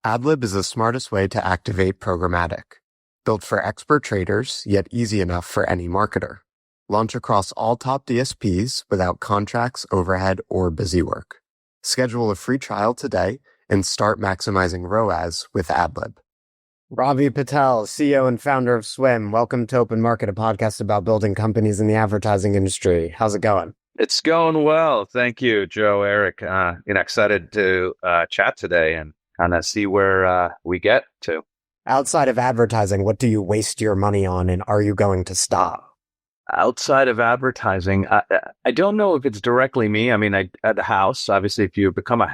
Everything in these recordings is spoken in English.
AdLib is the smartest way to activate programmatic. Built for expert traders, yet easy enough for any marketer. Launch across all top DSPs without contracts, overhead, or busy work. Schedule a free trial today and start maximizing ROAS with AdLib. Ravi Patel, CEO and founder of SWYM. Welcome to Open Market, a podcast about building companies in the advertising industry. How's it going? It's going well. Thank you, Joe, Eric. Excited to chat today and kind of see where we get to. Outside of advertising, what do you waste your money on, and are you going to stop? Outside of advertising, I don't know if it's directly me. I mean, at the house, obviously, if you become a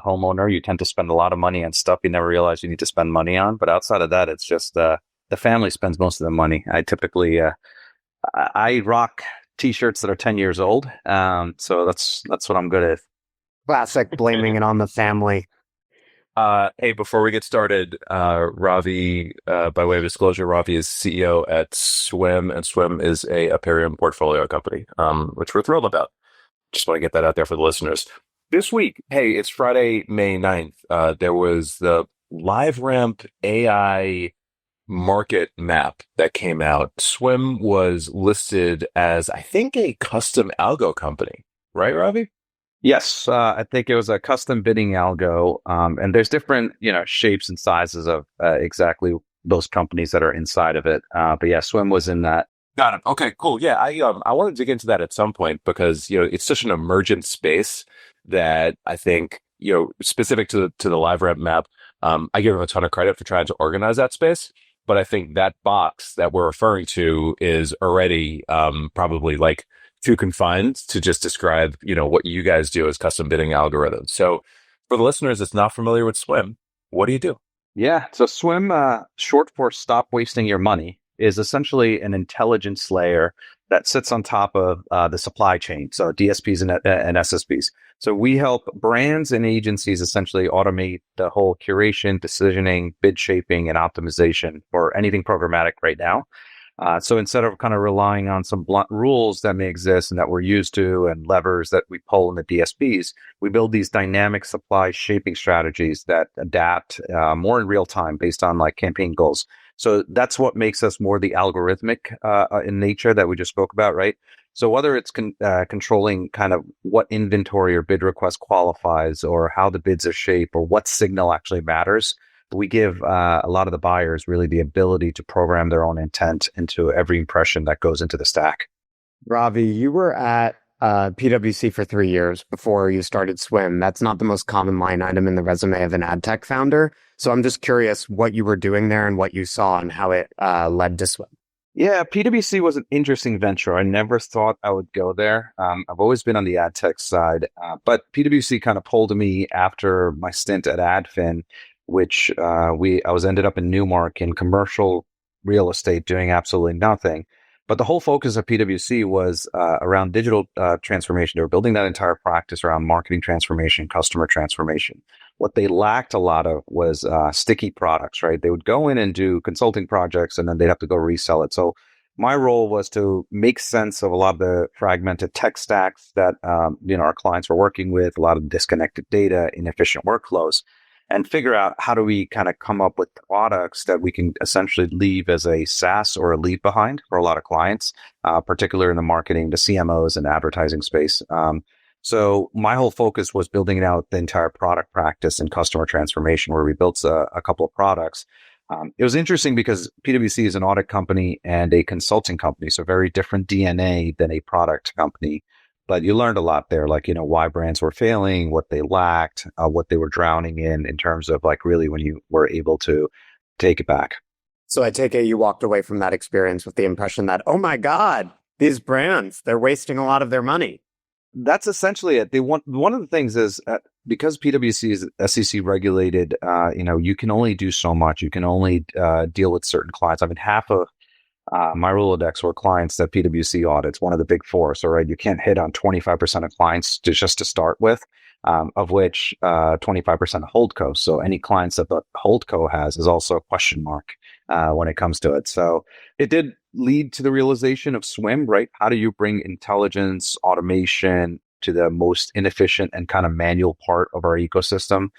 homeowner, you tend to spend a lot of money on stuff you never realize you need to spend money on. But outside of that, it's just the family spends most of the money. I typically, I rock T-shirts that are 10 years old. So that's what I'm good at. Classic blaming it on the family. Hey, before we get started, Ravi, by way of disclosure, Ravi is CEO at SWYM, and SWYM is a Aperium portfolio company, which we're thrilled about. Just want to get that out there for the listeners. This week, hey, it's Friday, May 9th. There was the LiveRamp AI market map that came out. SWYM was listed as, I think, a custom algo company, right, Ravi? Yes, I think it was a custom bidding algo, and there's different, shapes and sizes of exactly those companies that are inside of it. But yeah, SWYM was in that. Got it. Okay, cool. Yeah, I want to dig into that at some point because it's such an emergent space that I think specific to the LiveRamp map. I give them a ton of credit for trying to organize that space, but I think that box that we're referring to is already probably like too confined to just describe, what you guys do as custom bidding algorithms. So for the listeners that's not familiar with SWYM, what do you do? Yeah, so SWYM, short for Stop Wasting Your Money, is essentially an intelligence layer that sits on top of the supply chain, so DSPs and SSPs. So we help brands and agencies essentially automate the whole curation, decisioning, bid shaping, and optimization for anything programmatic right now. So instead of kind of relying on some blunt rules that may exist and that we're used to and levers that we pull in the DSPs, we build these dynamic supply shaping strategies that adapt more in real time based on like campaign goals. So that's what makes us more the algorithmic in nature that we just spoke about, right? So whether it's controlling kind of what inventory or bid request qualifies or how the bids are shaped or what signal actually matters, we give a lot of the buyers really the ability to program their own intent into every impression that goes into the stack. Ravi, you were at PwC for 3 years before you started SWYM. That's not the most common line item in the resume of an ad tech founder. So I'm just curious what you were doing there and what you saw and how it led to SWYM. Yeah, PwC was an interesting venture. I never thought I would go there. I've always been on the ad tech side, but PwC kind of pulled me after my stint at AdFin, which I was ended up in Newmark in commercial real estate doing absolutely nothing. But the whole focus of PwC was around digital transformation. They were building that entire practice around marketing transformation, customer transformation. What they lacked a lot of was sticky products, right? They would go in and do consulting projects and then they'd have to go resell it. So my role was to make sense of a lot of the fragmented tech stacks that our clients were working with, a lot of disconnected data, inefficient workflows, and figure out how do we kind of come up with products that we can essentially leave as a SaaS or a leave behind for a lot of clients, particularly in the marketing, the CMOs and advertising space. So my whole focus was building out the entire product practice and customer transformation, where we built a couple of products. It was interesting because PwC is an audit company and a consulting company, so very different DNA than a product company. But you learned a lot there, like, why brands were failing, what they lacked, what they were drowning in terms of like really when you were able to take it back. So I take it you walked away from that experience with the impression that, oh my God, these brands, they're wasting a lot of their money. That's essentially it. One of the things is because PwC is SEC regulated, you can only do so much. You can only deal with certain clients. I mean, half of my Rolodex were clients that PwC audits, one of the big four. So, right, you can't hit on 25% of clients just to start with, of which 25% holdco. So any clients that the holdco has is also a question mark when it comes to it. So it did lead to the realization of SWYM, right? How do you bring intelligence, automation to the most inefficient and kind of manual part of our ecosystem,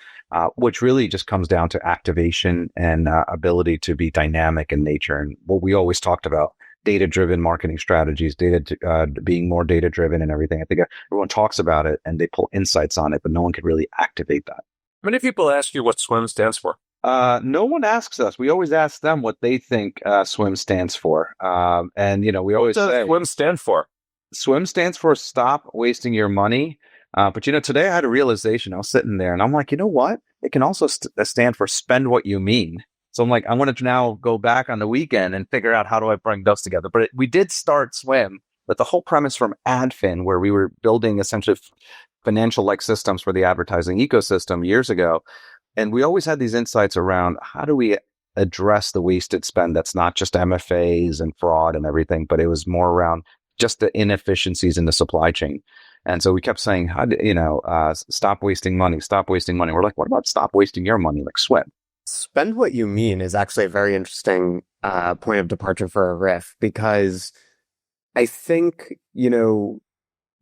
which really just comes down to activation and ability to be dynamic in nature. And what we always talked about, data-driven marketing strategies, being more data-driven and everything. I think everyone talks about it and they pull insights on it, but no one could really activate that. Many people ask you what SWYM stands for. No one asks us. We always ask them what they think SWYM stands for. And, we always What does say SWYM stand for? SWYM stands for Stop Wasting Your Money. But, today I had a realization. I was sitting there and I'm like, you know what? It can also stand for Spend What You Mean. So I'm like, I want to now go back on the weekend and figure out how do I bring those together. But we did start SWYM with the whole premise from AdFin, where we were building essentially financial-like systems for the advertising ecosystem years ago. And we always had these insights around how do we address the wasted spend that's not just MFAs and fraud and everything, but it was more around just the inefficiencies in the supply chain. And so we kept saying, stop wasting money, stop wasting money. We're like, what about stop wasting your money, like SWYM? Spend What You Mean is actually a very interesting point of departure for a riff, because I think,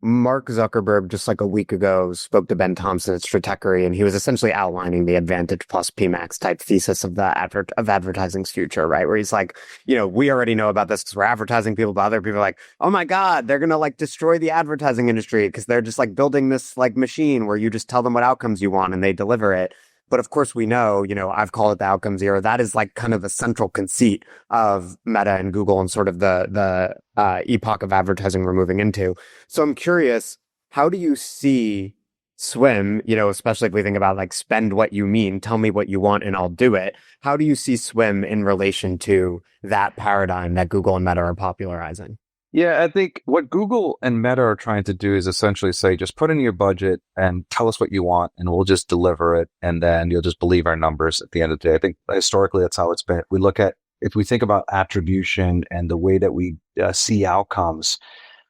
Mark Zuckerberg just like a week ago spoke to Ben Thompson at Stratechery, and he was essentially outlining the Advantage plus PMAX type thesis of of advertising's future, right? Where he's like, we already know about this because we're advertising people, but other people are like, oh my God, they're going to like destroy the advertising industry because they're just like building this like machine where you just tell them what outcomes you want and they deliver it. But of course, we know, I've called it the outcomes era. That is like kind of the central conceit of Meta and Google and sort of the epoch of advertising we're moving into. So I'm curious, how do you see SWYM, especially if we think about like spend what you mean, tell me what you want and I'll do it. How do you see SWYM in relation to that paradigm that Google and Meta are popularizing? Yeah, I think what Google and Meta are trying to do is essentially say, just put in your budget and tell us what you want and we'll just deliver it. And then you'll just believe our numbers at the end of the day. I think historically that's how it's been. If we think about attribution and the way that we see outcomes,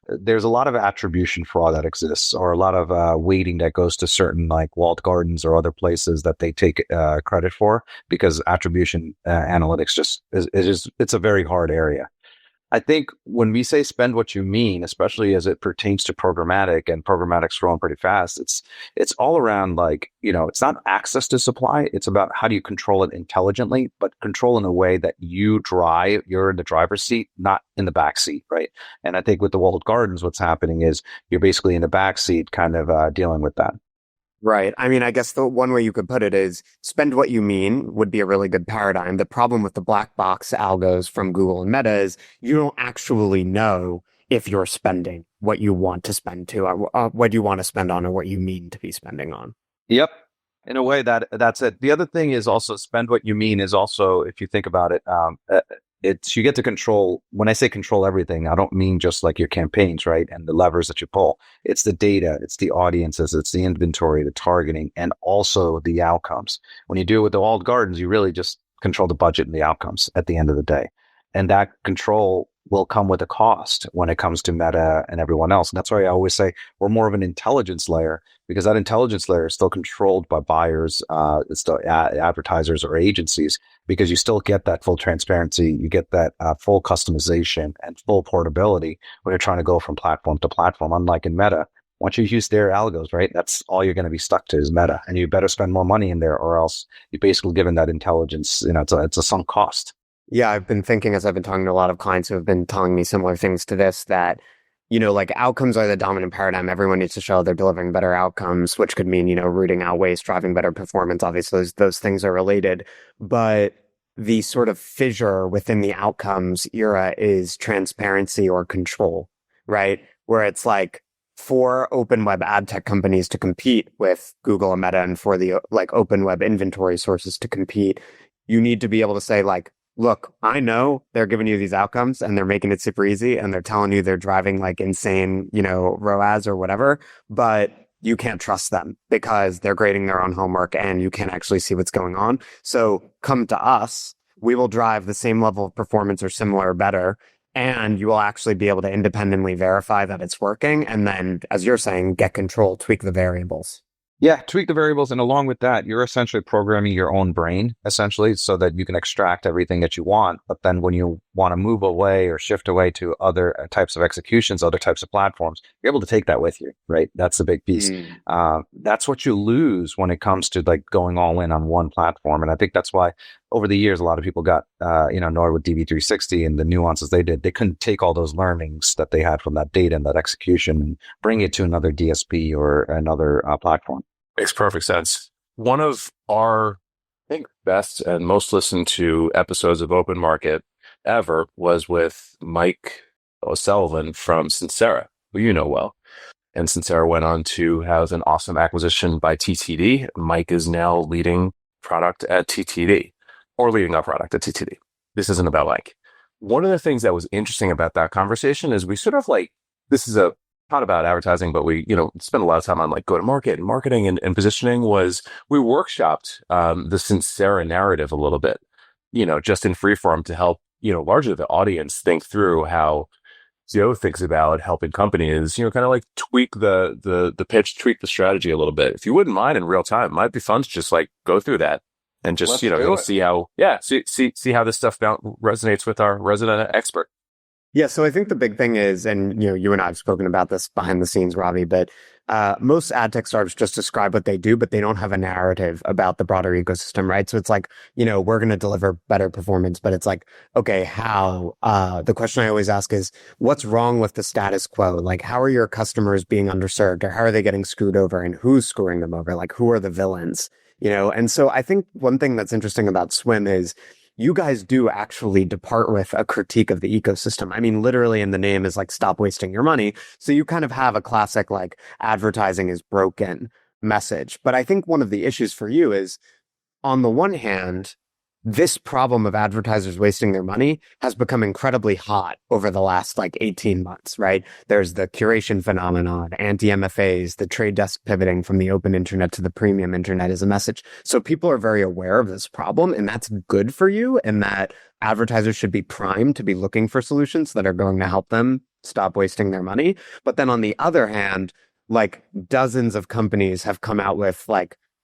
there's a lot of attribution fraud that exists, or a lot of weighting that goes to certain like walled gardens or other places that they take credit for, because attribution analytics it's a very hard area. I think when we say spend what you mean, especially as it pertains to programmatic, and programmatic's growing pretty fast, it's all around like, it's not access to supply. It's about how do you control it intelligently, but control in a way that you're in the driver's seat, not in the back seat, right? And I think with the walled gardens, what's happening is you're basically in the back seat kind of dealing with that. Right. I mean, I guess the one way you could put it is spend what you mean would be a really good paradigm. The problem with the black box algos from Google and Meta is you don't actually know if you're spending what you want to spend to, or what you want to spend on, or what you mean to be spending on. Yep. In a way, that's it. The other thing is also spend what you mean is also, if you think about it, you get to control. When I say control everything, I don't mean just like your campaigns, right? And the levers that you pull. It's the data, it's the audiences, it's the inventory, the targeting, and also the outcomes. When you do it with the walled gardens, you really just control the budget and the outcomes at the end of the day. And that control will come with a cost when it comes to Meta and everyone else. And that's why I always say we're more of an intelligence layer, because that intelligence layer is still controlled by buyers, it's still advertisers or agencies, because you still get that full transparency, you get that full customization and full portability when you're trying to go from platform to platform. Unlike in Meta, once you use their algos, right, that's all you're going to be stuck to is Meta, and you better spend more money in there, or else you're basically given that intelligence. It's a sunk cost. Yeah, I've been thinking, as I've been talking to a lot of clients who have been telling me similar things to this, that, like outcomes are the dominant paradigm. Everyone needs to show they're delivering better outcomes, which could mean, rooting out waste, driving better performance. Obviously, those things are related. But the sort of fissure within the outcomes era is transparency or control, right? Where it's like, for open web ad tech companies to compete with Google and Meta, and for the like open web inventory sources to compete, you need to be able to say like, look, I know they're giving you these outcomes and they're making it super easy and they're telling you they're driving like insane, ROAS or whatever, but you can't trust them because they're grading their own homework and you can't actually see what's going on. So come to us. We will drive the same level of performance or similar or better, and you will actually be able to independently verify that it's working. And then, as you're saying, get control, tweak the variables. Yeah, tweak the variables. And along with that, you're essentially programming your own brain, essentially, so that you can extract everything that you want. But then when you want to move away or shift away to other types of executions, other types of platforms, you're able to take that with you, right? That's the big piece. That's what you lose when it comes to like going all in on one platform. And I think that's why over the years, a lot of people got, annoyed with DV360 and the nuances they did. They couldn't take all those learnings that they had from that data and that execution and bring it to another DSP or another platform. Makes perfect sense. One of our, I think, best and most listened to episodes of Open Market ever was with Mike O'Sullivan from Sincera, who you know well. And Sincera went on to have an awesome acquisition by TTD. Mike is now leading product at TTD, or leading our product at TTD. This isn't about Mike. One of the things that was interesting about that conversation is we sort of like, this is not about advertising, but we, spend a lot of time on like go to market and marketing and positioning. Was we workshopped the Sincera narrative a little bit, just in free form to help, largely the audience think through how Joe thinks about helping companies, kind of like tweak the pitch, tweak the strategy a little bit. If you wouldn't mind in real time, it might be fun to just like go through that and just, you'll see how, see how this stuff resonates with our resident expert. Yeah, so I think the big thing is, and you and I have spoken about this behind the scenes, Ravi, but most ad tech startups just describe what they do, but they don't have a narrative about the broader ecosystem, right? So it's like, we're going to deliver better performance, but it's like, okay, how? The question I always ask is, what's wrong with the status quo? Like, how are your customers being underserved, or how are they getting screwed over, and who's screwing them over? Like, who are the villains? And so I think one thing that's interesting about SWYM is, you guys do actually depart with a critique of the ecosystem. I mean, literally in the name is like, stop wasting your money. So you kind of have a classic, like, advertising is broken message. But I think one of the issues for you is, on the one hand, this problem of advertisers wasting their money has become incredibly hot over the last 18 months, right? There's the curation phenomenon, anti-MFAs, the trade desk pivoting from the open internet to the premium internet is a message. So people are very aware of this problem, and that's good for you, and that advertisers should be primed to be looking for solutions that are going to help them stop wasting their money. But then on the other hand, dozens of companies have come out with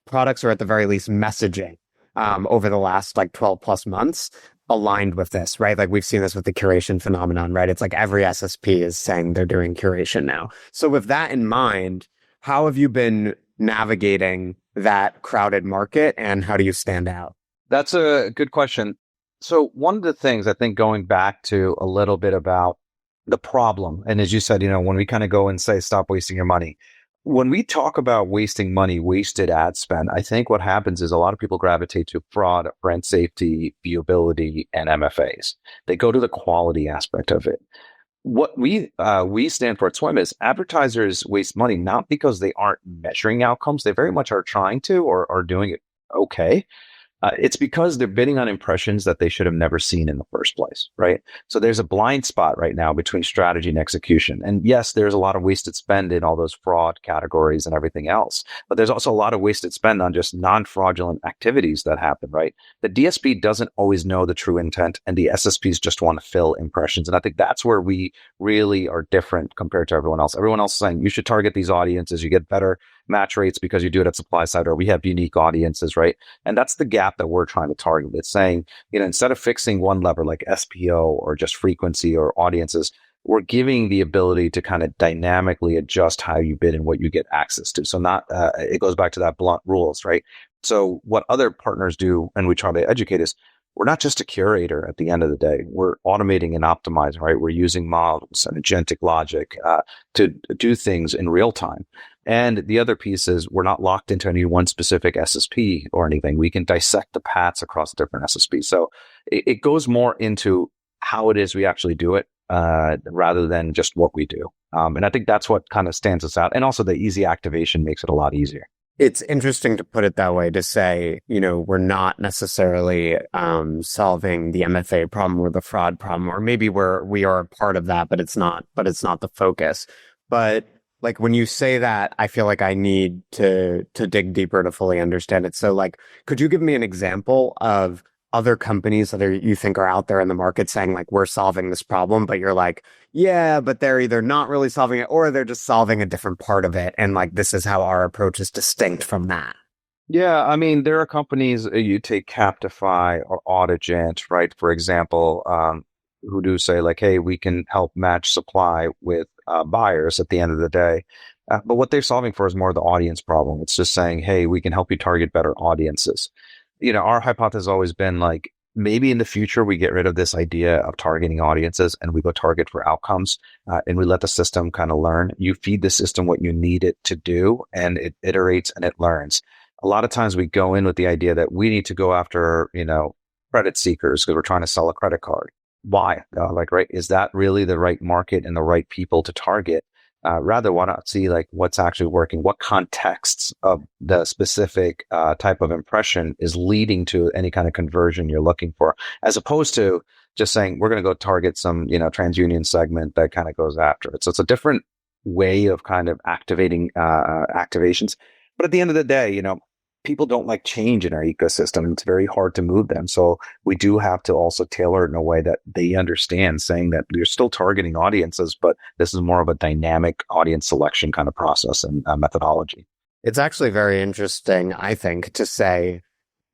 products, or at the very least messaging, over the last 12 plus months aligned with this, right? We've seen this with the curation phenomenon, right? It's like every SSP is saying they're doing curation now. So with that in mind, how have you been navigating that crowded market, and how do you stand out? That's a good question. So one of the things, I think, going back to a little bit about the problem, and as you said, when we kind of go and say, stop wasting your money, when we talk about wasting money, wasted ad spend, I think what happens is a lot of people gravitate to fraud, brand safety, viewability, and MFAs. They go to the quality aspect of it. What we stand for at SWYM is advertisers waste money not because they aren't measuring outcomes. They very much are trying to, or are doing it okay. It's because they're bidding on impressions that they should have never seen in the first place, right? So there's a blind spot right now between strategy and execution. And yes, there's a lot of wasted spend in all those fraud categories and everything else. But there's also a lot of wasted spend on just non-fraudulent activities that happen, right? The DSP doesn't always know the true intent, and the SSPs just want to fill impressions. And I think that's where we really are different compared to everyone else. Everyone else is saying you should target these audiences, you get better match rates because you do it at supply side, or we have unique audiences, right? And that's the gap that we're trying to target. It's saying, instead of fixing one lever like SPO or just frequency or audiences, we're giving the ability to kind of dynamically adjust how you bid and what you get access to. So it goes back to that blunt rules, right? So what other partners do, and we try to educate, is we're not just a curator at the end of the day. We're automating and optimizing, right? We're using models and agentic logic to do things in real time. And the other piece is we're not locked into any one specific SSP or anything. We can dissect the paths across different SSPs. So it goes more into how it is we actually do it rather than just what we do. And I think that's what kind of stands us out. And also the easy activation makes it a lot easier. It's interesting to put it that way, to say, we're not necessarily solving the MFA problem or the fraud problem, or maybe we are a part of that, but it's not the focus. But when you say that, I feel like I need to dig deeper to fully understand it. So could you give me an example of other companies that you think are out there in the market saying we're solving this problem, but you're yeah, but they're either not really solving it, or they're just solving a different part of it, and this is how our approach is distinct from that? Yeah, I mean, there are companies, you take Captify or Audigent, right? For example, who do say like, hey, we can help match supply with buyers at the end of the day. But what they're solving for is more the audience problem. It's just saying, hey, we can help you target better audiences. Our hypothesis has always been like, maybe in the future we get rid of this idea of targeting audiences and we go target for outcomes, and we let the system kind of learn. You feed the system what you need it to do, and it iterates and it learns. A lot of times we go in with the idea that we need to go after, credit seekers because we're trying to sell a credit card. Why? Right? Is that really the right market and the right people to target? Rather, why not see like what's actually working? What contexts of the specific type of impression is leading to any kind of conversion you're looking for, as opposed to just saying we're going to go target some TransUnion segment that kind of goes after it. So it's a different way of kind of activating activations. But at the end of the day, people don't like change in our ecosystem. It's very hard to move them. So we do have to also tailor it in a way that they understand, saying that you're still targeting audiences, but this is more of a dynamic audience selection kind of process and methodology. It's actually very interesting, I think, to say,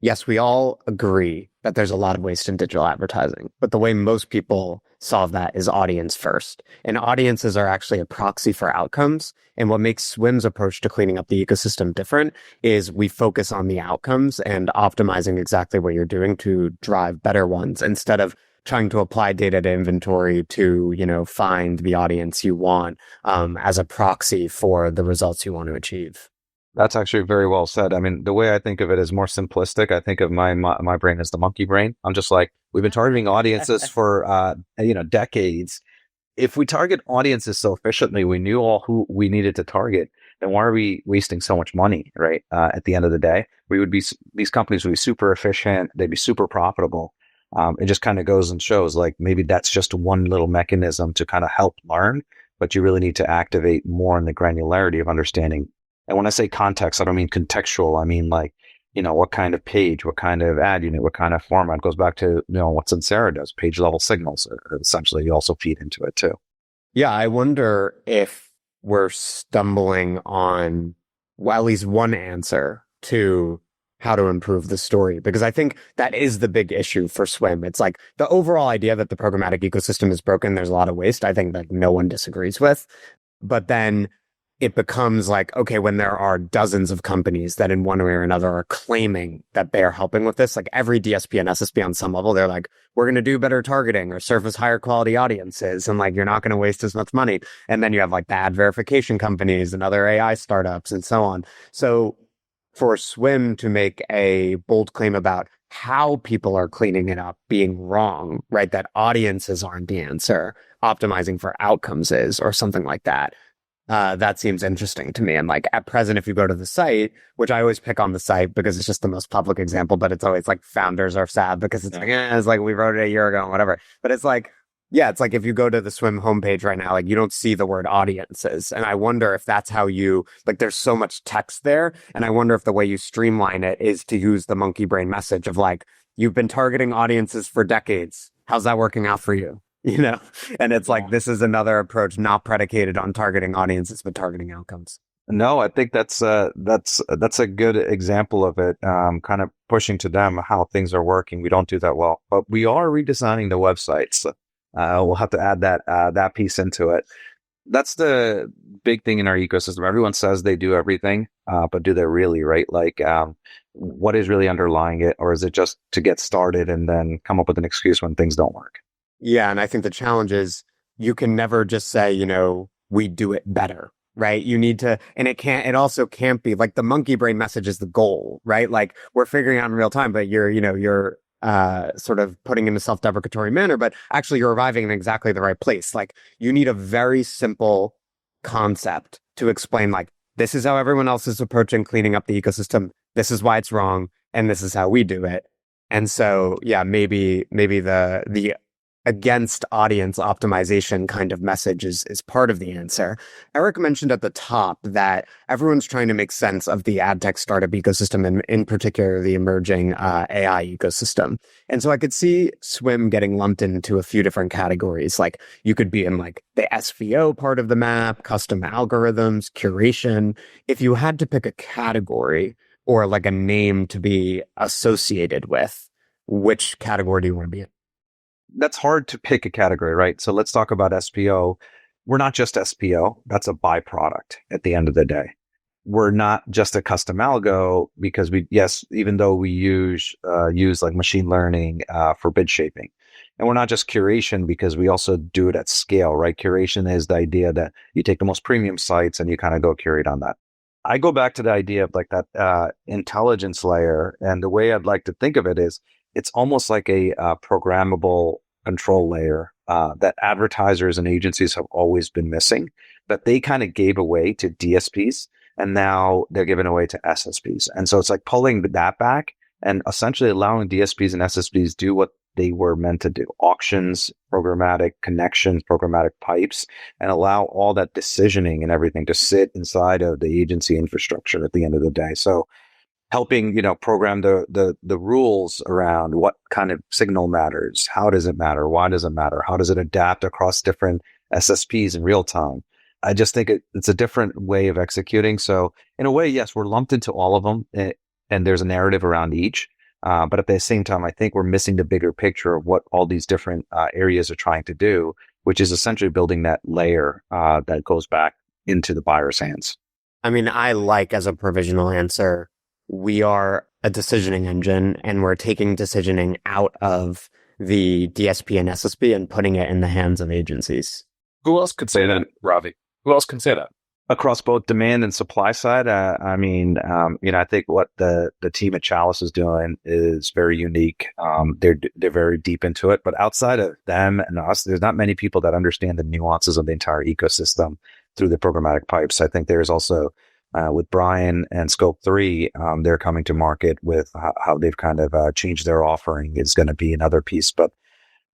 yes, we all agree that there's a lot of waste in digital advertising, but the way most people solve that is audience first. And audiences are actually a proxy for outcomes. And what makes SWYM's approach to cleaning up the ecosystem different is we focus on the outcomes and optimizing exactly what you're doing to drive better ones instead of trying to apply data to inventory to, find the audience you want as a proxy for the results you want to achieve. That's actually very well said. I mean, the way I think of it is more simplistic. I think of my brain as the monkey brain. I'm just like, we've been targeting audiences for, decades. If we target audiences so efficiently, we knew all who we needed to target, then why are we wasting so much money, right? At the end of the day, these companies would be super efficient. They'd be super profitable. It just kind of goes and shows like maybe that's just one little mechanism to kind of help learn, but you really need to activate more in the granularity of understanding. And when I say context, I don't mean contextual. I mean like, what kind of page, what kind of ad unit, what kind of format. It goes back to, what Sincera does, page level signals. Essentially, you also feed into it too. Yeah, I wonder if we're stumbling on at least one answer to how to improve the story, because I think that is the big issue for SWYM. It's like the overall idea that the programmatic ecosystem is broken. There's a lot of waste. I think that no one disagrees with, but then it becomes like, okay, when there are dozens of companies that in one way or another are claiming that they are helping with this, like every DSP and SSP on some level, they're like, we're going to do better targeting or surface higher quality audiences. And like, you're not going to waste as much money. And then you have like the ad verification companies and other AI startups and so on. So for SWYM to make a bold claim about how people are cleaning it up being wrong, right? That audiences aren't the answer, optimizing for outcomes is, or something like that. That seems interesting to me. And like at present, if you go to the site, which I always pick on the site because it's just the most public example, but it's always like founders are sad because it's like we wrote it a year ago and whatever. But it's like, yeah, it's like if you go to the SWYM homepage right now, like you don't see the word audiences. And I wonder if that's how there's so much text there. And I wonder if the way you streamline it is to use the monkey brain message of like, you've been targeting audiences for decades. How's that working out for you? And it's like, this is another approach not predicated on targeting audiences, but targeting outcomes. No, I think that's a good example of it. Kind of pushing to them how things are working. We don't do that well, but we are redesigning the websites. We'll have to add that piece into it. That's the big thing in our ecosystem. Everyone says they do everything, but do they really, right? Like, what is really underlying it? Or is it just to get started and then come up with an excuse when things don't work? Yeah. And I think the challenge is you can never just say, we do it better, right? You need to, and it also can't be like the monkey brain message is the goal, right? Like we're figuring out in real time, but you're sort of putting in a self-deprecatory manner, but actually you're arriving in exactly the right place. Like you need a very simple concept to explain, like, this is how everyone else is approaching cleaning up the ecosystem. This is why it's wrong. And this is how we do it. And so, yeah, maybe the against audience optimization kind of message is part of the answer. Eric mentioned at the top that everyone's trying to make sense of the ad tech startup ecosystem and in particular the emerging AI ecosystem. And so I could see SWYM getting lumped into a few different categories. Like you could be in like the SVO part of the map, custom algorithms, curation. If you had to pick a category or like a name to be associated with, which category do you want to be in? that's hard to pick a category, right? So let's talk about SPO. We're not just SPO. That's a byproduct at the end of the day. We're not just a custom algo because even though we use like machine learning for bid shaping, and we're not just curation because we also do it at scale, right? Curation is the idea that you take the most premium sites and you kind of go curate on that. I go back to the idea of like that intelligence layer, and the way I'd like to think of it is it's almost like a programmable control layer that advertisers and agencies have always been missing, that they kind of gave away to DSPs, and now they're giving away to SSPs. And so it's like pulling that back and essentially allowing DSPs and SSPs do what they were meant to do: auctions, programmatic connections, programmatic pipes, and allow all that decisioning and everything to sit inside of the agency infrastructure at the end of the day. So helping, program the rules around what kind of signal matters, how does it matter, why does it matter, how does it adapt across different SSPs in real time. I just think it's a different way of executing. So in a way, yes, we're lumped into all of them, and there's a narrative around each. But at the same time, I think we're missing the bigger picture of what all these different areas are trying to do, which is essentially building that layer that goes back into the buyer's hands. I mean, as a provisional answer, we are a decisioning engine, and we're taking decisioning out of the DSP and SSP and putting it in the hands of agencies. Who else could say that, Ravi? Who else can say that? Across both demand and supply side, I think what the team at Chalice is doing is very unique. They're very deep into it, but outside of them and us, there's not many people that understand the nuances of the entire ecosystem through the programmatic pipes. I think there's also with Brian and Scope 3, they're coming to market with how they've kind of changed their offering is going to be another piece. But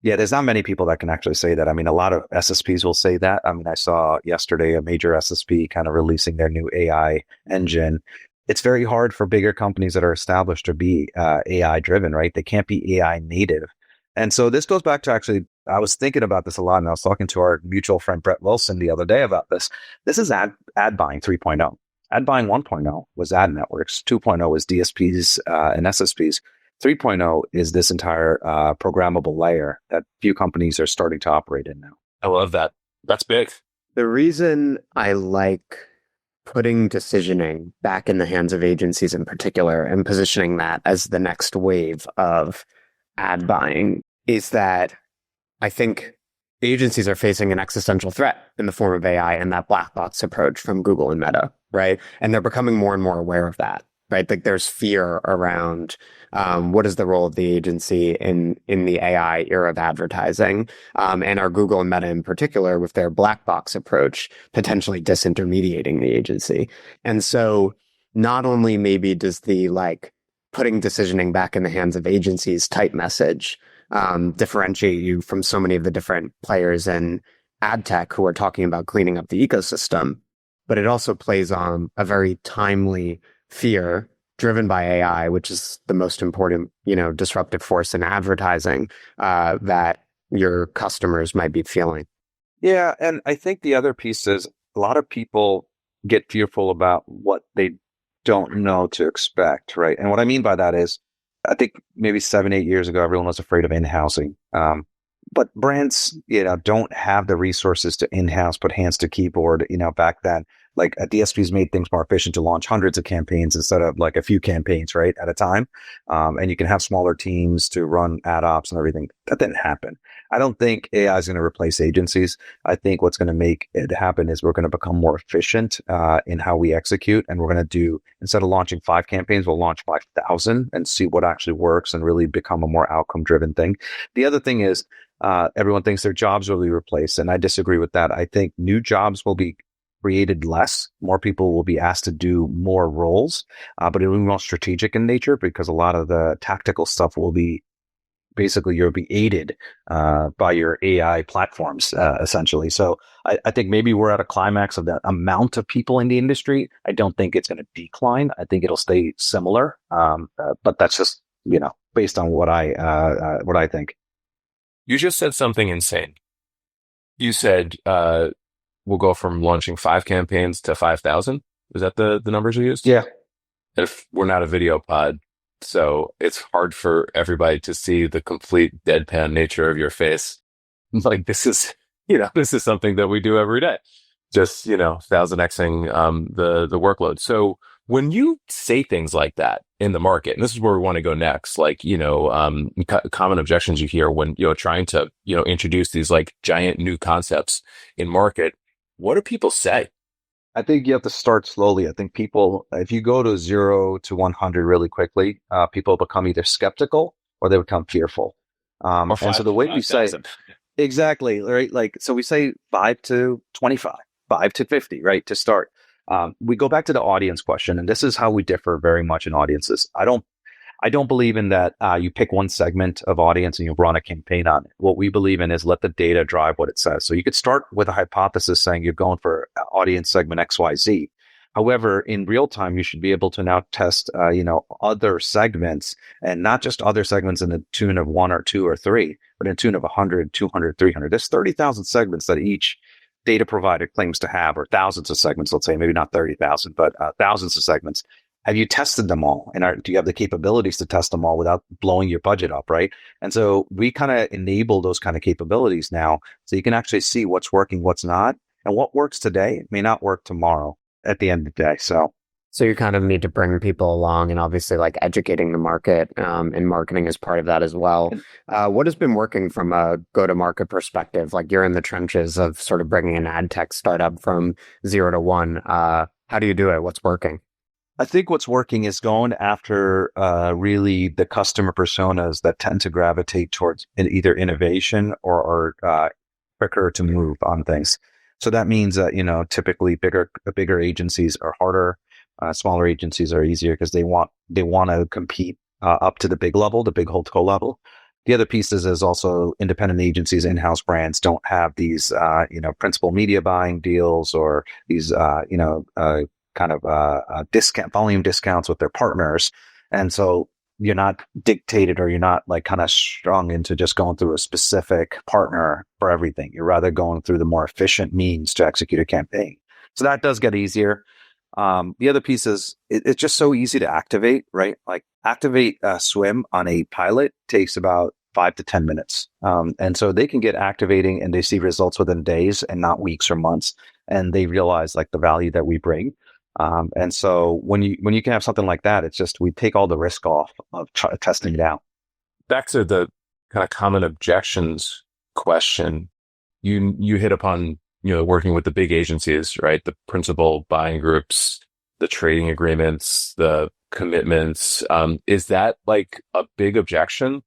yeah, there's not many people that can actually say that. I mean, a lot of SSPs will say that. I mean, I saw yesterday a major SSP kind of releasing their new AI engine. It's very hard for bigger companies that are established to be AI driven, right? They can't be AI native. And so this goes back to actually, I was thinking about this a lot, and I was talking to our mutual friend Brett Wilson the other day about this. This is ad buying 3.0. Ad buying 1.0 was ad networks. 2.0 was DSPs and SSPs. 3.0 is this entire programmable layer that few companies are starting to operate in now. I love that. That's big. The reason I like putting decisioning back in the hands of agencies in particular and positioning that as the next wave of ad buying is that I think agencies are facing an existential threat in the form of AI and that black box approach from Google and Meta, right? And they're becoming more and more aware of that. Right, like there's fear around what is the role of the agency in the AI era of advertising, and are Google and Meta in particular with their black box approach potentially disintermediating the agency. And so, not only maybe does the putting decisioning back in the hands of agencies type message differentiate you from so many of the different players in ad tech who are talking about cleaning up the ecosystem, but it also plays on a very timely fear driven by AI, which is the most important, disruptive force in advertising that your customers might be feeling. Yeah, and I think the other piece is a lot of people get fearful about what they don't know to expect, right? And what I mean by that is, I think maybe 7-8 years ago, everyone was afraid of in-housing. But brands, don't have the resources to in-house, put hands to keyboard, back then. Like DSPs made things more efficient to launch hundreds of campaigns instead of like a few campaigns, right, at a time. And you can have smaller teams to run ad ops and everything. That didn't happen. I don't think AI is going to replace agencies. I think what's going to make it happen is we're going to become more efficient in how we execute. And we're going to do, instead of launching 5 campaigns, we'll launch 5,000 and see what actually works and really become a more outcome driven thing. The other thing is everyone thinks their jobs will be replaced. And I disagree with that. I think new jobs will be created less. More people will be asked to do more roles, but it will be more strategic in nature because a lot of the tactical stuff will be basically you'll be aided by your AI platforms, essentially. So I think maybe we're at a climax of the amount of people in the industry. I don't think it's going to decline. I think it'll stay similar, but that's just based on what I think. You just said something insane. You said we'll go from launching 5 campaigns to 5,000. Is that the numbers you used? Yeah. If we're not a video pod, So it's hard for everybody to see the complete deadpan nature of your face. Like this is, this is something that we do every day. Just, 1000xing the workload. So when you say things like that in the market, and this is where we want to go next, like, common objections you hear when, trying to, introduce these like giant new concepts in market, what do people say? I think you have to start slowly. I think people, if you go to 0 to 100 really quickly, people become either skeptical or they become fearful. Or And so the way we say, 5,000. exactly, right? Like, so we say 5 to 25, 5 to 50, right? To start. We go back to the audience question, and this is how we differ very much in audiences. I don't believe in that you pick one segment of audience and you run a campaign on it. What we believe in is let the data drive what it says. So you could start with a hypothesis saying you're going for audience segment XYZ. However, in real time, you should be able to now test, other segments, and not just other segments in the tune of 1 or 2 or 3, but in tune of 100, 200, 300. There's 30,000 segments that each data provider claims to have, or thousands of segments, let's say, maybe not 30,000, but thousands of segments. Have you tested them all? And do you have the capabilities to test them all without blowing your budget up, right? And so we kind of enable those kind of capabilities now, so you can actually see what's working, what's not, and what works today may not work tomorrow at the end of the day. So you kind of need to bring people along, and obviously like educating the market, and marketing is part of that as well. What has been working from a go-to-market perspective? Like you're in the trenches of sort of bringing an ad tech startup from 0 to 1. How do you do it? What's working? I think what's working is going after really the customer personas that tend to gravitate towards either innovation or quicker to move on things. So that means that, typically bigger agencies are harder. Smaller agencies are easier because they want to compete up to the big level, the big holdco level. The other piece is also independent agencies, in-house brands don't have these, principal media buying deals or these, discount volume discounts with their partners. And so you're not dictated, or you're not like kind of strung into just going through a specific partner for everything. You're rather going through the more efficient means to execute a campaign. So that does get easier. The other piece is it's just so easy to activate, right? Like activate SWYM on a pilot takes about 5 to 10 minutes. And so they can get activating and they see results within days and not weeks or months. And they realize like the value that we bring. And so when you can have something like that, it's just, we take all the risk off of testing it out. Back to the kind of common objections question, you hit upon, working with the big agencies, right? The principal buying groups, the trading agreements, the commitments. Is that like a big objection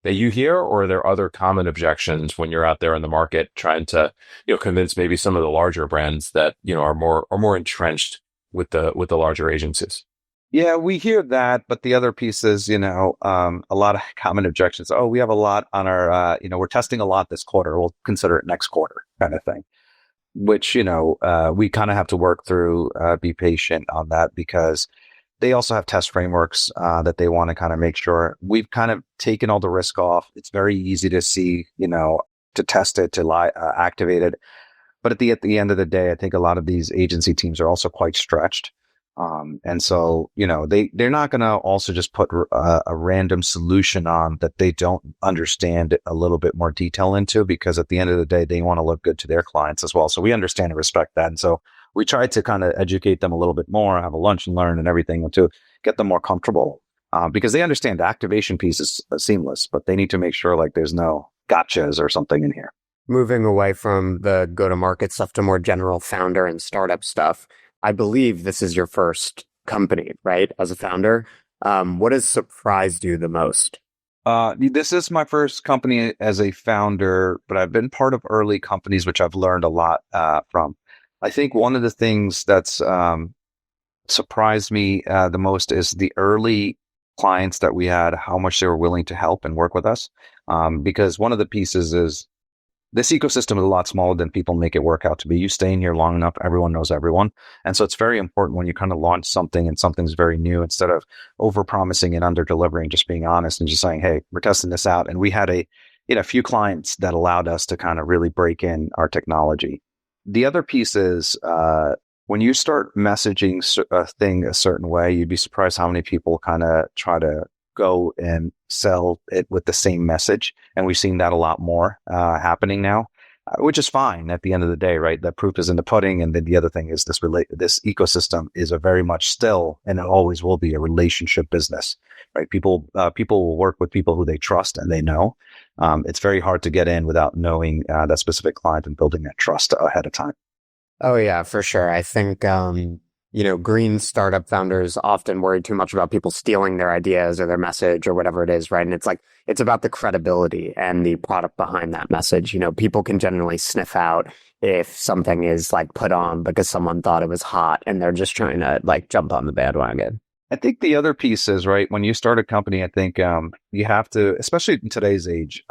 that you hear, or are there other common objections when you're out there in the market trying to, convince maybe some of the larger brands that, are more entrenched with the larger agencies? Yeah, we hear that, but the other piece is, a lot of common objections. Oh, we have a lot on our, we're testing a lot this quarter. We'll consider it next quarter, kind of thing. Which, we kind of have to work through, be patient on that, because they also have test frameworks that they want to kind of make sure. We've kind of taken all the risk off. It's very easy to see, to test it, to activate it. But at the end of the day, I think a lot of these agency teams are also quite stretched. And so, they're not going to also just put a random solution on that they don't understand a little bit more detail into, because at the end of the day, they want to look good to their clients as well. So we understand and respect that. And so we try to kind of educate them a little bit more, have a lunch and learn and everything to get them more comfortable, because they understand the activation piece is seamless, but they need to make sure like there's no gotchas or something in here. Moving away from the go-to-market stuff to more general founder and startup stuff, I believe this is your first company, right? As a founder, what has surprised you the most? This is my first company as a founder, but I've been part of early companies, which I've learned a lot from. I think one of the things that's surprised me the most is the early clients that we had, how much they were willing to help and work with us. Because one of the pieces is, this ecosystem is a lot smaller than people make it work out to be. You stay in here long enough, everyone knows everyone. And so it's very important when you kind of launch something and something's very new, instead of over-promising and under-delivering, just being honest and just saying, hey, we're testing this out. And we had a few clients that allowed us to kind of really break in our technology. The other piece is when you start messaging a thing a certain way, you'd be surprised how many people kind of try to go and sell it with the same message. And we've seen that a lot more happening now, which is fine at the end of the day, right? The proof is in the pudding. And then the other thing is this ecosystem is a very much still, and it always will be, a relationship business, right? People will work with people who they trust and they know. It's very hard to get in without knowing that specific client and building that trust ahead of time. Oh yeah, for sure. I think, green startup founders often worry too much about people stealing their ideas or their message or whatever it is, right? And it's about the credibility and the product behind that message. People can generally sniff out if something is like put on because someone thought it was hot and they're just trying to like jump on the bandwagon. I think the other piece is, right, when you start a company, I think you have to, especially in today's age,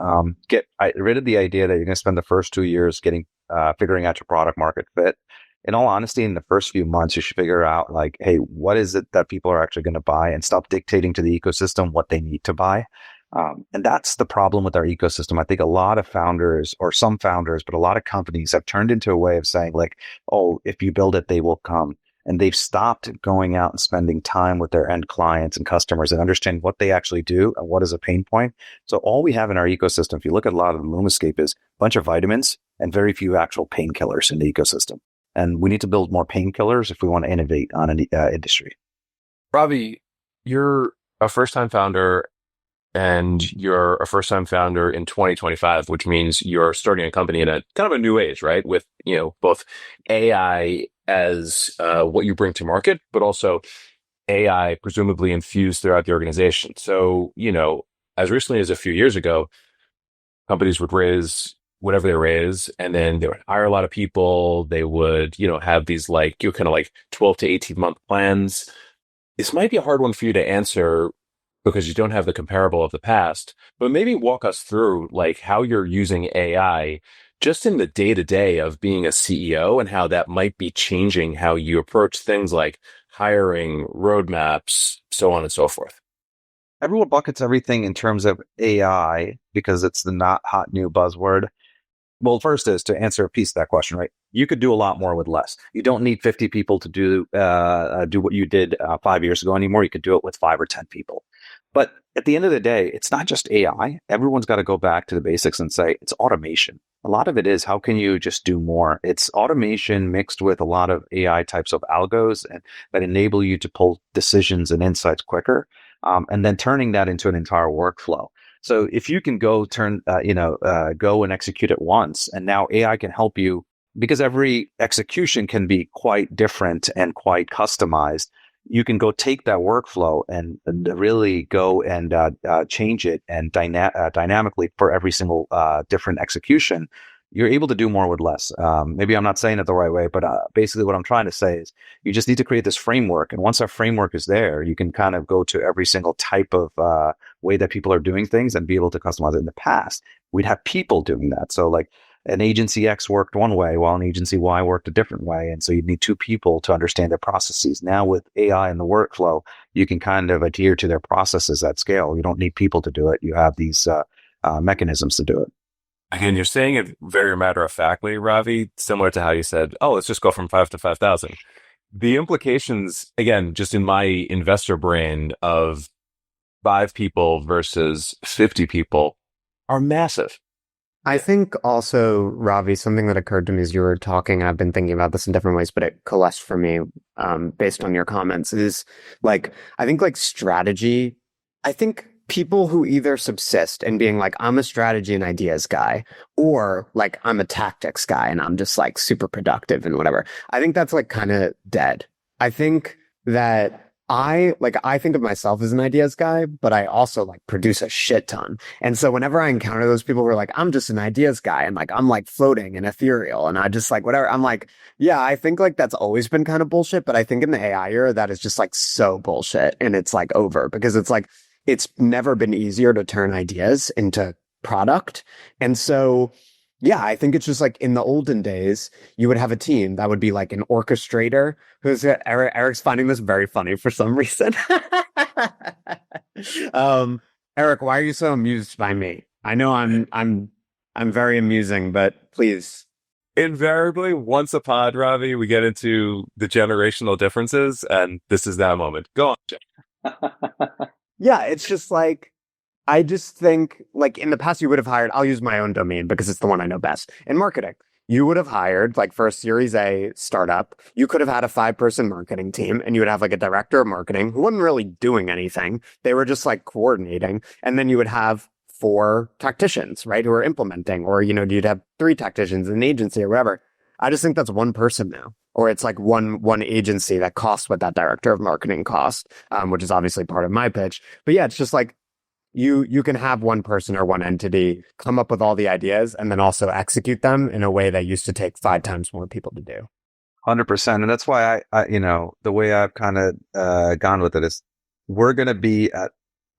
get rid of the idea that you're going to spend the first 2 years figuring out your product market fit. In all honesty, in the first few months, you should figure out like, hey, what is it that people are actually going to buy, and stop dictating to the ecosystem what they need to buy. And that's the problem with our ecosystem. I think a lot of founders, or some founders, but a lot of companies have turned into a way of saying like, oh, if you build it, they will come. And they've stopped going out and spending time with their end clients and customers and understanding what they actually do and what is a pain point. So all we have in our ecosystem, if you look at a lot of the Loomscape, is a bunch of vitamins and very few actual painkillers in the ecosystem. And we need to build more painkillers if we want to innovate on an industry. Ravi, you're a first-time founder, and you're a first-time founder in 2025, which means you're starting a company in a kind of a new age, right? With, both AI as what you bring to market, but also AI presumably infused throughout the organization. So, as recently as a few years ago, companies would raise whatever they raise, and then they would hire a lot of people. They would, have these kind of like 12 to 18 month plans. This might be a hard one for you to answer because you don't have the comparable of the past, but maybe walk us through like how you're using AI just in the day-to-day of being a CEO, and how that might be changing how you approach things like hiring, roadmaps, so on and so forth. Everyone buckets everything in terms of AI because it's the not hot new buzzword. Well, first is to answer a piece of that question, right? You could do a lot more with less. You don't need 50 people to do what you did 5 years ago anymore. You could do it with 5 or 10 people. But at the end of the day, it's not just AI. Everyone's got to go back to the basics and say it's automation. A lot of it is, how can you just do more? It's automation mixed with a lot of AI types of algos that enable you to pull decisions and insights quicker, and then turning that into an entire workflow. So if you can go go and execute it once, and now AI can help you, because every execution can be quite different and quite customized. You can go take that workflow and really go and change it and dynamically for every single different execution. You're able to do more with less. Maybe I'm not saying it the right way, but basically what I'm trying to say is you just need to create this framework. And once that framework is there, you can kind of go to every single type of way that people are doing things and be able to customize it. In the past, we'd have people doing that. So like an agency X worked one way while an agency Y worked a different way. And so you'd need 2 people to understand their processes. Now with AI and the workflow, you can kind of adhere to their processes at scale. You don't need people to do it. You have these mechanisms to do it. Again, you're saying it very matter-of-factly, Ravi, similar to how you said, oh, let's just go from 5 to 5,000. The implications, again, just in my investor brain of 5 people versus 50 people are massive. I think also, Ravi, something that occurred to me as you were talking, and I've been thinking about this in different ways, but it coalesced for me based on your comments, is like, I think like strategy, I think people who either subsist in being like, I'm a strategy and ideas guy, or like, I'm a tactics guy and I'm just like super productive and whatever. I think that's like kind of dead. I think that I think of myself as an ideas guy, but I also like produce a shit ton. And so whenever I encounter those people who are like, I'm just an ideas guy and like, I'm like floating and ethereal and I just like whatever, I'm like, yeah, I think like that's always been kind of bullshit. But I think in the AI era, that is just like so bullshit. And it's like over because it's like, it's never been easier to turn ideas into product. And so, yeah, I think it's just like in the olden days, you would have a team that would be like an orchestrator who's Eric's finding this very funny for some reason. Eric, why are you so amused by me? I know I'm very amusing, but please. Invariably, once a pod, Ravi, we get into the generational differences, and this is that moment. Go on, Jay. Yeah, it's just like, I just think like in the past you would have hired, I'll use my own domain because it's the one I know best in marketing. You would have hired like for a Series A startup, you could have had a 5-person marketing team and you would have like a director of marketing who wasn't really doing anything. They were just like coordinating. And then you would have 4 tacticians, right? Who are implementing, or, you'd have 3 tacticians in an agency or whatever. I just think that's one person now. Or it's like one agency that costs what that director of marketing costs, which is obviously part of my pitch. But yeah, it's just like, you can have one person or one entity come up with all the ideas and then also execute them in a way that used to take 5 times more people to do. 100%. And that's why I the way I've kind of gone with it is we're going to be at,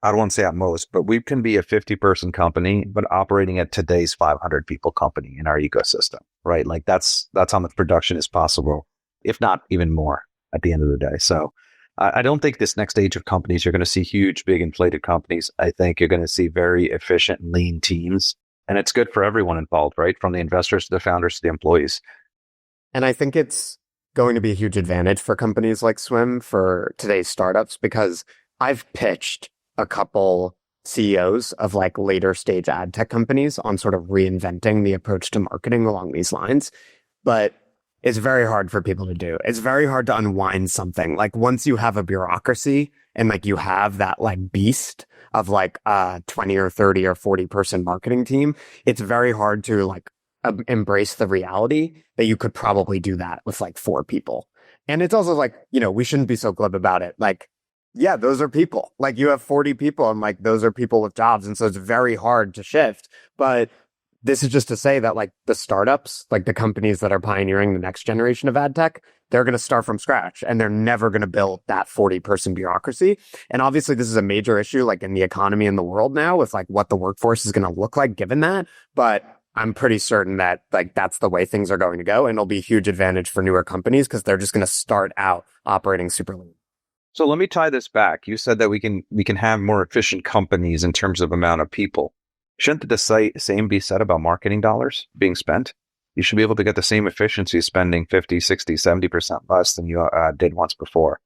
I don't want to say at most, but we can be a 50-person company, but operating at today's 500 people company in our ecosystem, right? Like that's how much production is possible, if not even more at the end of the day. So I don't think this next age of companies, you're going to see huge, big inflated companies. I think you're going to see very efficient, lean teams. And it's good for everyone involved, right? From the investors to the founders to the employees. And I think it's going to be a huge advantage for companies like SWYM for today's startups, because I've pitched a couple CEOs of like later stage ad tech companies on sort of reinventing the approach to marketing along these lines. But it's very hard for people to do. It's very hard to unwind something. Like once you have a bureaucracy and like you have that like beast of like a 20 or 30 or 40-person marketing team, it's very hard to like embrace the reality that you could probably do that with like 4 people. And it's also like, we shouldn't be so glib about it. Like, yeah, those are people. Like you have 40 people and like those are people with jobs. And so it's very hard to shift. But this is just to say that like the startups, like the companies that are pioneering the next generation of ad tech, they're going to start from scratch and they're never going to build that 40-person bureaucracy. And obviously this is a major issue like in the economy in the world now with like what the workforce is going to look like given that. But I'm pretty certain that like that's the way things are going to go. And it'll be a huge advantage for newer companies because they're just going to start out operating super lean. So let me tie this back. You said that we can have more efficient companies in terms of amount of people. Shouldn't the same be said about marketing dollars being spent? You should be able to get the same efficiency spending 50, 60, 70% less than you did once before.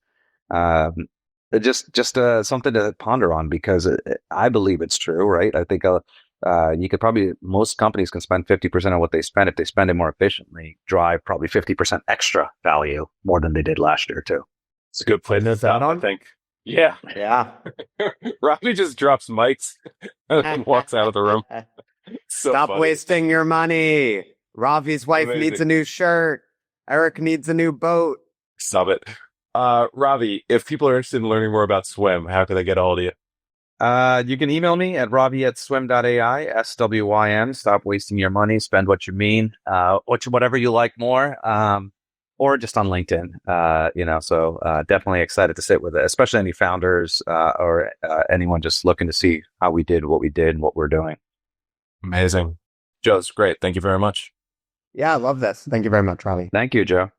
Just something to ponder on because I believe it's true, right? I think you could probably, most companies can spend 50% of what they spend if they spend it more efficiently, drive probably 50% extra value more than they did last year too. It's a good place to stop, I think. Yeah. Yeah. Ravi just drops mics and walks out of the room. So Stop funny. wasting your money. Ravi's wife needs a new shirt. Eric needs a new boat. Stop it. Ravi, if people are interested in learning more about SWYM, how can they get a hold of you? You can email me at ravi@swym.ai, SWYM. Stop wasting your money. Spend what you mean. Whatever you like more. Or just on LinkedIn, so definitely excited to sit with it, especially any founders or anyone just looking to see how we did what we did and what we're doing. Amazing. Joe, it's great. Thank you very much. Yeah, I love this. Thank you very much, Ravi. Thank you, Joe.